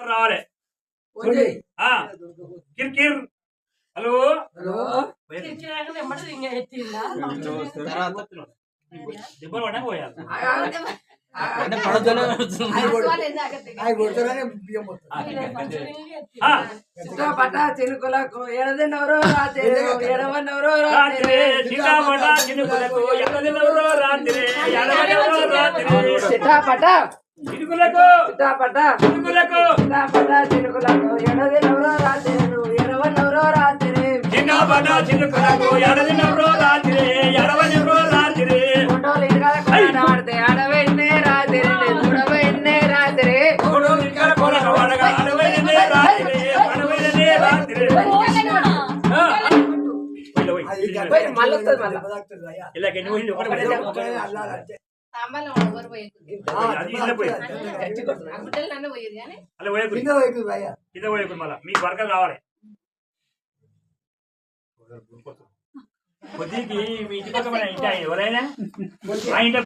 రావాలి కిర్ హలో దెబ్బలు పడా పోయాలి చిట్టపట చినుకులకు ఎడదినవరో రాత్రి ఎడవన్నవరో రాత్రి చిట్టపట చినుకులకు ఎడదినవరో రాత్రి ఎడవన్నవరో రాత్రి చిట్టపట చినుకులకు చిట్టపట చినుకులకు చిట్టపట చినుకులకు ఎడదినవరో రాత్రి ఎడవన్నవరో రాత్రి చిట్టపట చినుకులకు ఎడదినవరో రాత్రి ఎడవన్నవరో రాత్రి ఫోటోలు ఇరగాల కొడాడితే అడవెన్నే రాత్రి చూడవెన్నే రాత్రి ఫోటోలు ఇరగాల కొడాడగా అడవెన్నే రాత్రి అడవెన్నే రాత్రి మళ్ళీ వస్తుంది మళ్ళీ ఇలా ఎన్ని పోయింది ఒకటి కింద పోయకు మళ్ళా మీకు వర్గం కావాలి కొద్దికి మీ ఇంటి పక్క మన ఇంటి ఎవరైనా